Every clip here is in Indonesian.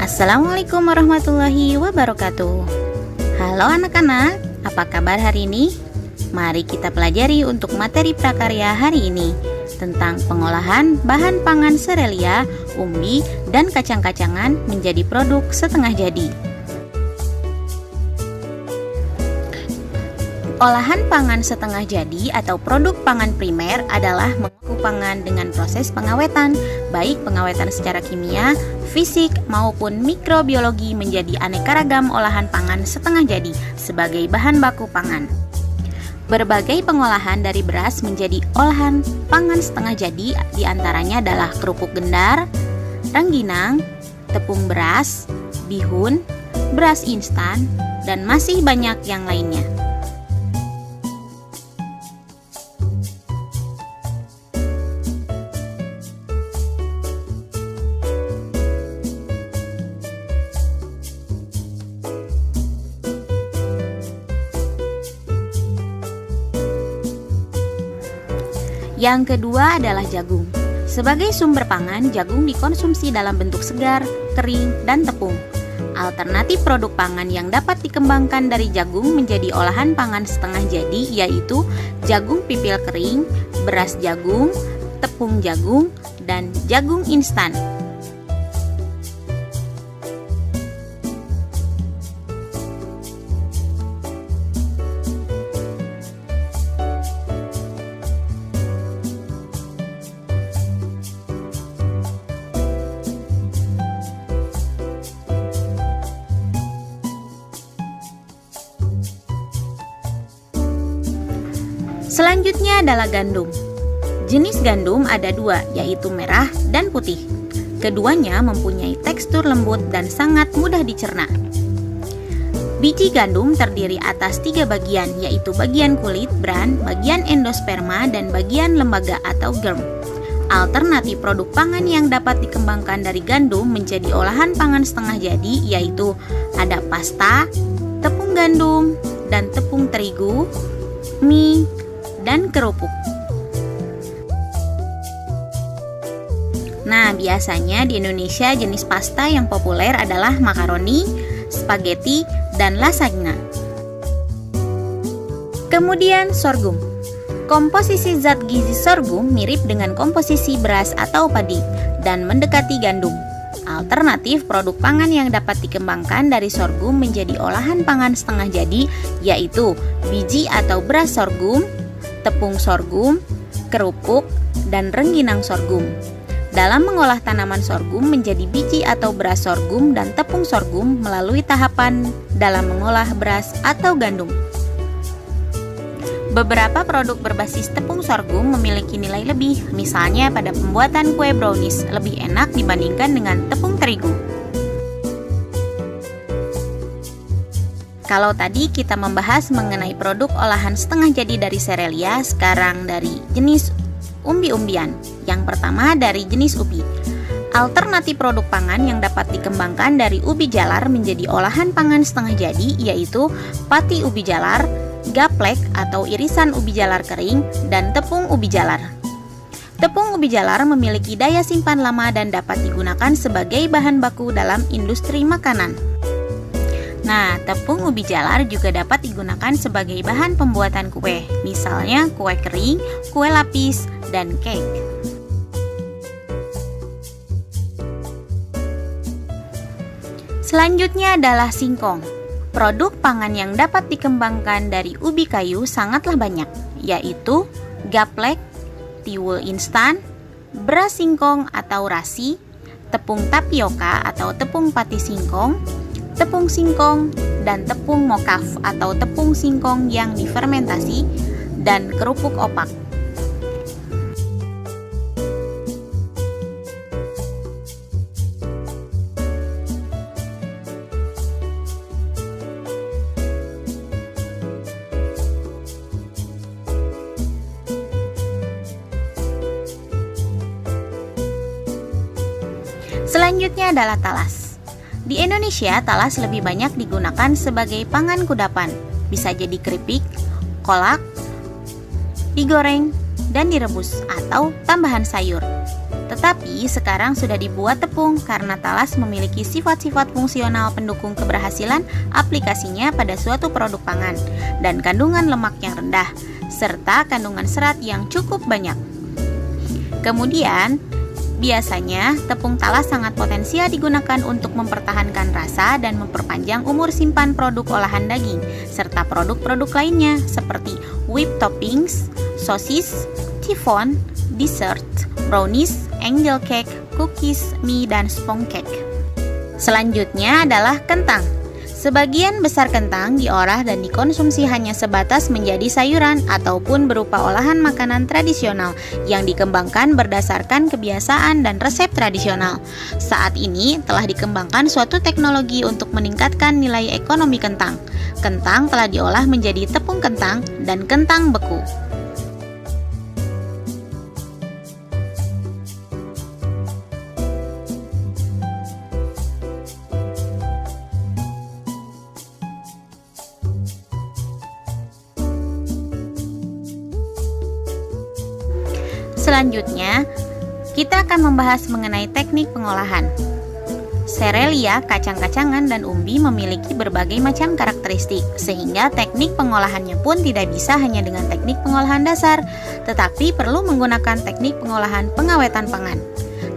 Assalamualaikum warahmatullahi wabarakatuh. Halo anak-anak, apa kabar hari ini? Mari kita pelajari untuk materi prakarya hari ini tentang pengolahan bahan pangan serelia, umbi, dan kacang-kacangan menjadi produk setengah jadi. Olahan pangan setengah jadi atau produk pangan primer adalah mengolah pangan dengan proses pengawetan, baik pengawetan secara kimia, fisik, maupun mikrobiologi menjadi aneka ragam olahan pangan setengah jadi sebagai bahan baku pangan. Berbagai pengolahan dari beras menjadi olahan pangan setengah jadi diantaranya adalah kerupuk gendar, rengginang, tepung beras, bihun, beras instan, dan masih banyak yang lainnya. Yang kedua adalah jagung. Sebagai sumber pangan, jagung dikonsumsi dalam bentuk segar, kering, dan tepung. Alternatif produk pangan yang dapat dikembangkan dari jagung menjadi olahan pangan setengah jadi yaitu jagung pipil kering, beras jagung, tepung jagung, dan jagung instan. Selanjutnya adalah gandum. Jenis gandum ada dua, yaitu merah dan putih. Keduanya mempunyai tekstur lembut dan sangat mudah dicerna. Biji gandum terdiri atas 3 bagian, yaitu bagian kulit, bran, bagian endosperma, dan bagian lembaga atau germ. Alternatif produk pangan yang dapat dikembangkan dari gandum menjadi olahan pangan setengah jadi yaitu ada pasta, tepung gandum, dan tepung terigu, mie, dan kerupuk. Nah, biasanya di Indonesia jenis pasta yang populer adalah makaroni, spaghetti, dan lasagna. Kemudian sorghum. Komposisi zat gizi sorghum mirip dengan komposisi beras atau padi dan mendekati gandum. Alternatif produk pangan yang dapat dikembangkan dari sorghum menjadi olahan pangan setengah jadi yaitu biji atau beras sorghum, tepung sorghum, kerupuk, dan rengginang sorghum. Dalam mengolah tanaman sorghum menjadi biji atau beras sorghum dan tepung sorghum melalui tahapan dalam mengolah beras atau gandum. Beberapa produk berbasis tepung sorghum memiliki nilai lebih, misalnya pada pembuatan kue brownies lebih enak dibandingkan dengan tepung terigu. Kalau tadi kita membahas mengenai produk olahan setengah jadi dari serelia, sekarang dari jenis umbi-umbian. Yang pertama dari jenis ubi. Alternatif produk pangan yang dapat dikembangkan dari ubi jalar menjadi olahan pangan setengah jadi yaitu pati ubi jalar, gaplek atau irisan ubi jalar kering, dan tepung ubi jalar. Tepung ubi jalar memiliki daya simpan lama dan dapat digunakan sebagai bahan baku dalam industri makanan. Nah, tepung ubi jalar juga dapat digunakan sebagai bahan pembuatan kue, misalnya kue kering, kue lapis, dan cake. Selanjutnya adalah singkong. Produk pangan yang dapat dikembangkan dari ubi kayu sangatlah banyak, yaitu gaplek, tiwul instan, beras singkong atau rasi, tepung tapioka atau tepung pati singkong, tepung singkong, dan tepung mokaf atau tepung singkong yang difermentasi, dan kerupuk opak. Selanjutnya adalah talas. Di Indonesia, talas lebih banyak digunakan sebagai pangan kudapan. Bisa jadi keripik, kolak, digoreng, dan direbus atau tambahan sayur. Tetapi sekarang sudah dibuat tepung karena talas memiliki sifat-sifat fungsional pendukung keberhasilan aplikasinya pada suatu produk pangan dan kandungan lemak yang rendah serta kandungan serat yang cukup banyak. Kemudian, biasanya tepung talas sangat potensial digunakan untuk mempertahankan rasa dan memperpanjang umur simpan produk olahan daging serta produk-produk lainnya seperti whipped toppings, sosis, chiffon, dessert, brownies, angel cake, cookies, mie, dan sponge cake. Selanjutnya adalah kentang. Sebagian besar kentang diolah dan dikonsumsi hanya sebatas menjadi sayuran ataupun berupa olahan makanan tradisional yang dikembangkan berdasarkan kebiasaan dan resep tradisional. Saat ini telah dikembangkan suatu teknologi untuk meningkatkan nilai ekonomi kentang. Kentang telah diolah menjadi tepung kentang dan kentang beku. Selanjutnya, kita akan membahas mengenai teknik pengolahan. Serelia, kacang-kacangan, dan umbi memiliki berbagai macam karakteristik, sehingga teknik pengolahannya pun tidak bisa hanya dengan teknik pengolahan dasar, tetapi perlu menggunakan teknik pengolahan pengawetan pangan.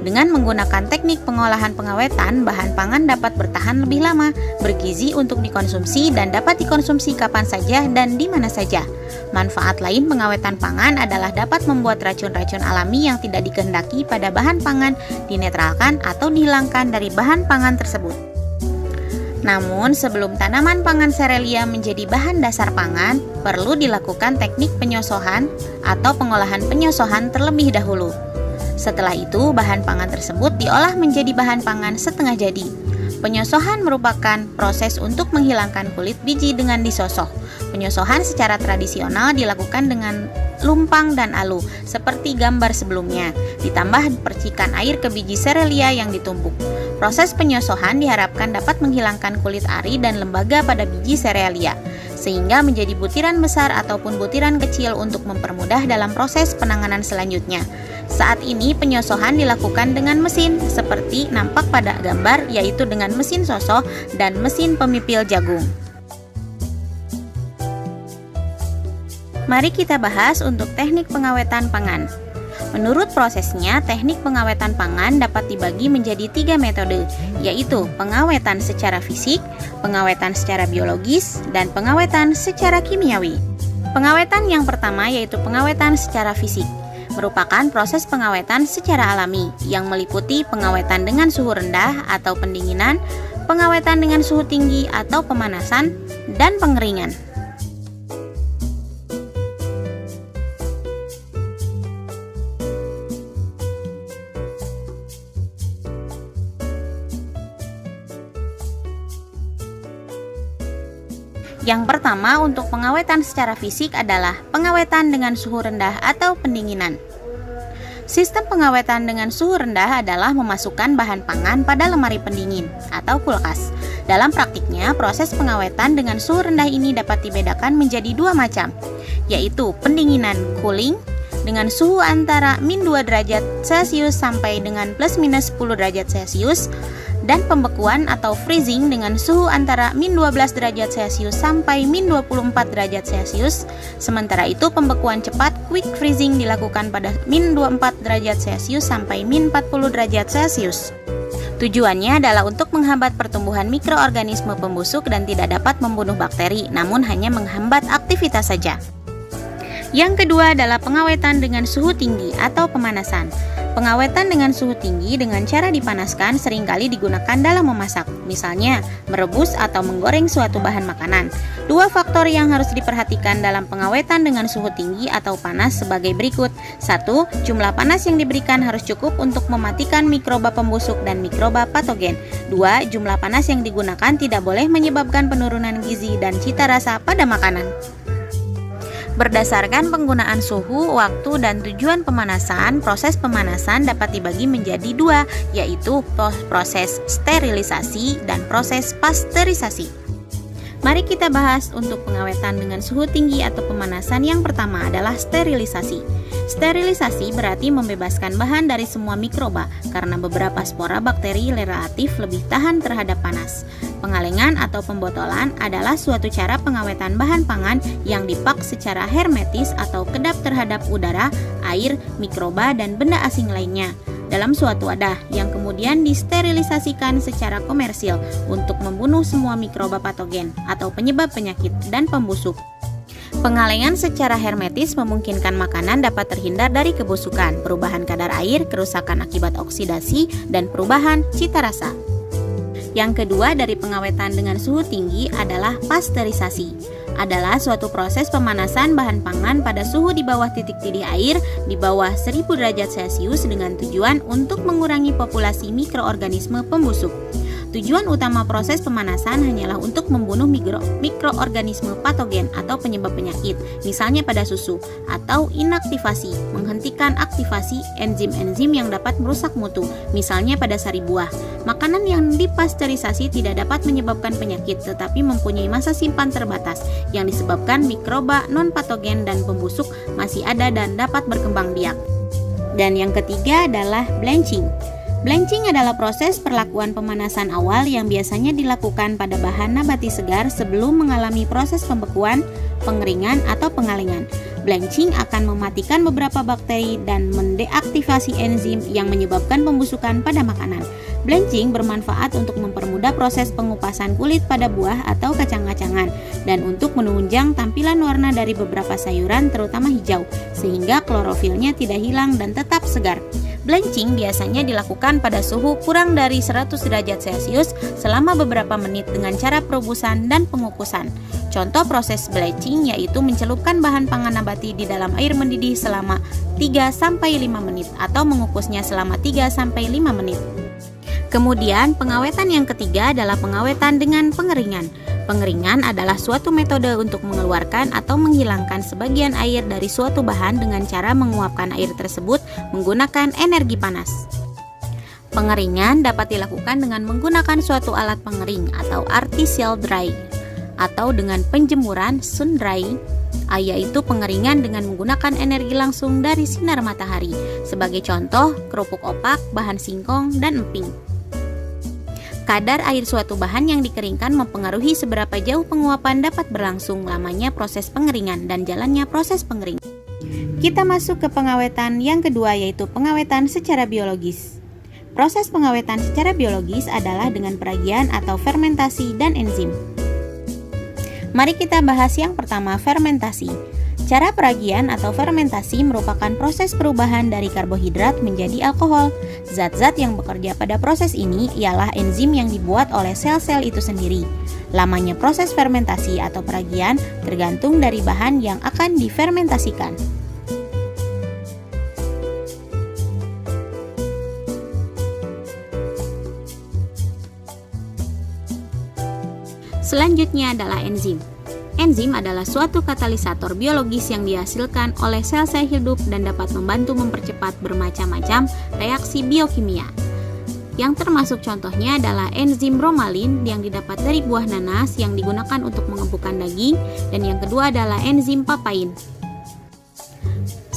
Dengan menggunakan teknik pengolahan pengawetan, bahan pangan dapat bertahan lebih lama, bergizi untuk dikonsumsi, dan dapat dikonsumsi kapan saja dan di mana saja. Manfaat lain pengawetan pangan adalah dapat membuat racun-racun alami yang tidak dikehendaki pada bahan pangan dinetralkan atau dihilangkan dari bahan pangan tersebut. Namun, sebelum tanaman pangan serelia menjadi bahan dasar pangan, perlu dilakukan teknik penyosohan atau pengolahan penyosohan terlebih dahulu. Setelah itu, bahan pangan tersebut diolah menjadi bahan pangan setengah jadi. Penyosohan merupakan proses untuk menghilangkan kulit biji dengan disosoh. Penyosohan secara tradisional dilakukan dengan lumpang dan alu, seperti gambar sebelumnya, ditambah percikan air ke biji serelia yang ditumbuk. Proses penyosohan diharapkan dapat menghilangkan kulit ari dan lembaga pada biji serelia, sehingga menjadi butiran besar ataupun butiran kecil untuk mempermudah dalam proses penanganan selanjutnya. Saat ini penyosohan dilakukan dengan mesin seperti nampak pada gambar, yaitu dengan mesin sosoh dan mesin pemipil jagung. Mari kita bahas untuk teknik pengawetan pangan. Menurut prosesnya, teknik pengawetan pangan dapat dibagi menjadi 3 metode, yaitu pengawetan secara fisik, pengawetan secara biologis, dan pengawetan secara kimiawi. Pengawetan yang pertama yaitu pengawetan secara fisik. Merupakan proses pengawetan secara alami yang meliputi pengawetan dengan suhu rendah atau pendinginan, pengawetan dengan suhu tinggi atau pemanasan, dan pengeringan. Yang pertama untuk pengawetan secara fisik adalah pengawetan dengan suhu rendah atau pendinginan. Sistem pengawetan dengan suhu rendah adalah memasukkan bahan pangan pada lemari pendingin atau kulkas. Dalam praktiknya, proses pengawetan dengan suhu rendah ini dapat dibedakan menjadi 2 macam, yaitu pendinginan cooling dengan suhu antara -2 derajat Celcius sampai dengan +-10 derajat Celcius, dan pembekuan atau freezing dengan suhu antara -12 derajat Celcius sampai -24 derajat Celcius. Sementara itu, pembekuan cepat quick freezing dilakukan pada -24 derajat Celcius sampai -40 derajat Celcius. Tujuannya adalah untuk menghambat pertumbuhan mikroorganisme pembusuk dan tidak dapat membunuh bakteri, namun hanya menghambat aktivitas saja. Yang kedua adalah pengawetan dengan suhu tinggi atau pemanasan. Pengawetan dengan suhu tinggi dengan cara dipanaskan seringkali digunakan dalam memasak, misalnya merebus atau menggoreng suatu bahan makanan. 2 faktor yang harus diperhatikan dalam pengawetan dengan suhu tinggi atau panas sebagai berikut. 1. Jumlah panas yang diberikan harus cukup untuk mematikan mikroba pembusuk dan mikroba patogen. 2. Jumlah panas yang digunakan tidak boleh menyebabkan penurunan gizi dan cita rasa pada makanan. Berdasarkan penggunaan suhu, waktu, dan tujuan pemanasan, proses pemanasan dapat dibagi menjadi 2, yaitu proses sterilisasi dan proses pasteurisasi. Mari kita bahas untuk pengawetan dengan suhu tinggi atau pemanasan. Yang pertama adalah sterilisasi. Sterilisasi berarti membebaskan bahan dari semua mikroba karena beberapa spora bakteri relatif lebih tahan terhadap panas. Pengalengan atau pembotolan adalah suatu cara pengawetan bahan pangan yang dipak secara hermetis atau kedap terhadap udara, air, mikroba, dan benda asing lainnya dalam suatu wadah yang kemudian disterilisasikan secara komersil untuk membunuh semua mikroba patogen atau penyebab penyakit dan pembusuk. Pengalengan secara hermetis memungkinkan makanan dapat terhindar dari kebusukan, perubahan kadar air, kerusakan akibat oksidasi, dan perubahan cita rasa. Yang kedua dari pengawetan dengan suhu tinggi adalah pasteurisasi. Adalah suatu proses pemanasan bahan pangan pada suhu di bawah titik didih air di bawah 1000 derajat Celcius dengan tujuan untuk mengurangi populasi mikroorganisme pembusuk. Tujuan utama proses pemanasan hanyalah untuk membunuh mikroorganisme patogen atau penyebab penyakit, misalnya pada susu, atau inaktivasi, menghentikan aktivasi enzim-enzim yang dapat merusak mutu, misalnya pada sari buah. Makanan yang dipasteurisasi tidak dapat menyebabkan penyakit, tetapi mempunyai masa simpan terbatas, yang disebabkan mikroba non-patogen dan pembusuk masih ada dan dapat berkembang biak. Dan yang ketiga adalah blanching. Blanching adalah proses perlakuan pemanasan awal yang biasanya dilakukan pada bahan nabati segar sebelum mengalami proses pembekuan, pengeringan, atau pengalengan. Blanching akan mematikan beberapa bakteri dan mendeaktivasi enzim yang menyebabkan pembusukan pada makanan. Blanching bermanfaat untuk mempermudah proses pengupasan kulit pada buah atau kacang-kacangan dan untuk menunjang tampilan warna dari beberapa sayuran terutama hijau sehingga klorofilnya tidak hilang dan tetap segar. Blanching biasanya dilakukan pada suhu kurang dari 100 derajat Celcius selama beberapa menit dengan cara perebusan dan pengukusan. Contoh proses blanching yaitu mencelupkan bahan pangan nabati di dalam air mendidih selama 3-5 menit atau mengukusnya selama 3-5 menit. Kemudian pengawetan yang ketiga adalah pengawetan dengan pengeringan. Pengeringan adalah suatu metode untuk mengeluarkan atau menghilangkan sebagian air dari suatu bahan dengan cara menguapkan air tersebut menggunakan energi panas. Pengeringan dapat dilakukan dengan menggunakan suatu alat pengering atau artificial dry atau dengan penjemuran sun drying, yaitu pengeringan dengan menggunakan energi langsung dari sinar matahari. Sebagai contoh, kerupuk opak, bahan singkong, dan emping. Kadar air suatu bahan yang dikeringkan mempengaruhi seberapa jauh penguapan dapat berlangsung lamanya proses pengeringan dan jalannya proses pengeringan. Kita masuk ke pengawetan yang kedua yaitu pengawetan secara biologis. Proses pengawetan secara biologis adalah dengan peragian atau fermentasi dan enzim. Mari kita bahas yang pertama, fermentasi. Cara peragian atau fermentasi merupakan proses perubahan dari karbohidrat menjadi alkohol. Zat-zat yang bekerja pada proses ini ialah enzim yang dibuat oleh sel-sel itu sendiri. Lamanya proses fermentasi atau peragian tergantung dari bahan yang akan difermentasikan. Selanjutnya adalah enzim. Enzim adalah suatu katalisator biologis yang dihasilkan oleh sel-sel hidup dan dapat membantu mempercepat bermacam-macam reaksi biokimia. Yang termasuk contohnya adalah enzim bromelin yang didapat dari buah nanas yang digunakan untuk mengempukkan daging, dan yang kedua adalah enzim papain.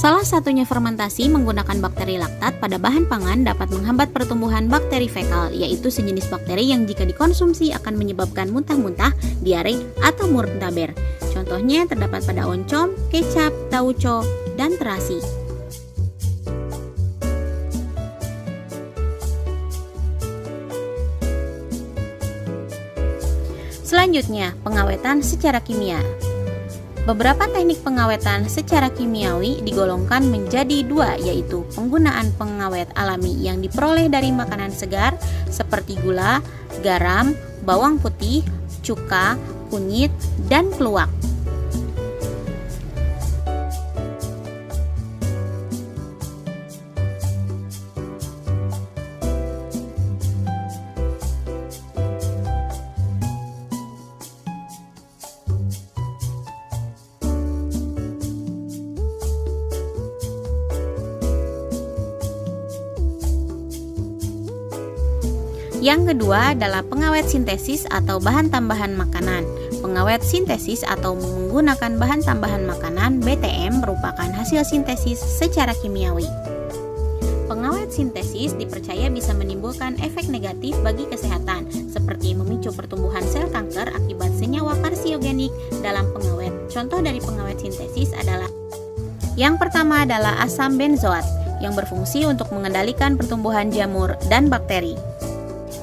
Salah satunya fermentasi menggunakan bakteri laktat pada bahan pangan dapat menghambat pertumbuhan bakteri fekal, yaitu sejenis bakteri yang jika dikonsumsi akan menyebabkan muntah-muntah, diare, atau muntaber. Contohnya terdapat pada oncom, kecap, tauco, dan terasi. Selanjutnya, pengawetan secara kimia. Beberapa teknik pengawetan secara kimiawi digolongkan menjadi dua, yaitu penggunaan pengawet alami yang diperoleh dari makanan segar seperti gula, garam, bawang putih, cuka, kunyit, dan keluak. Yang kedua adalah pengawet sintesis atau bahan tambahan makanan. Pengawet sintesis atau menggunakan bahan tambahan makanan (BTM) merupakan hasil sintesis secara kimiawi. Pengawet sintesis dipercaya bisa menimbulkan efek negatif bagi kesehatan, seperti memicu pertumbuhan sel kanker akibat senyawa karsiogenik dalam pengawet. Contoh dari pengawet sintesis adalah yang pertama adalah asam benzoat yang berfungsi untuk mengendalikan pertumbuhan jamur dan bakteri,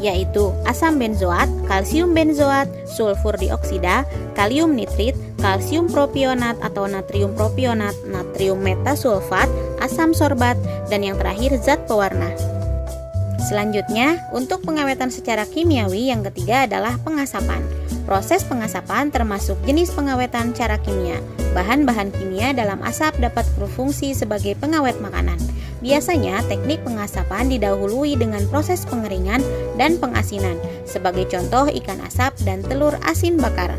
yaitu asam benzoat, kalsium benzoat, sulfur dioksida, kalium nitrit, kalsium propionat atau natrium propionat, natrium metasulfat, asam sorbat, dan yang terakhir zat pewarna. Selanjutnya, untuk pengawetan secara kimiawi yang ketiga adalah pengasapan. Proses pengasapan termasuk jenis pengawetan cara kimia. Bahan-bahan kimia dalam asap dapat berfungsi sebagai pengawet makanan. Biasanya, teknik pengasapan didahului dengan proses pengeringan dan pengasinan. Sebagai contoh, ikan asap dan telur asin bakar.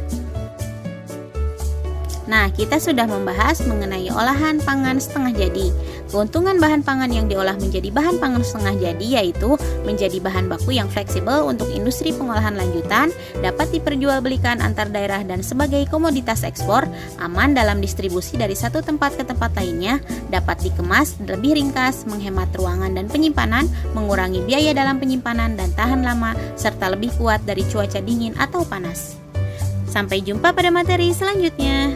Nah, kita sudah membahas mengenai olahan pangan setengah jadi. Keuntungan bahan pangan yang diolah menjadi bahan pangan setengah jadi yaitu menjadi bahan baku yang fleksibel untuk industri pengolahan lanjutan, dapat diperjualbelikan antar daerah dan sebagai komoditas ekspor, aman dalam distribusi dari satu tempat ke tempat lainnya, dapat dikemas lebih ringkas, menghemat ruangan dan penyimpanan, mengurangi biaya dalam penyimpanan dan tahan lama, serta lebih kuat dari cuaca dingin atau panas. Sampai jumpa pada materi selanjutnya.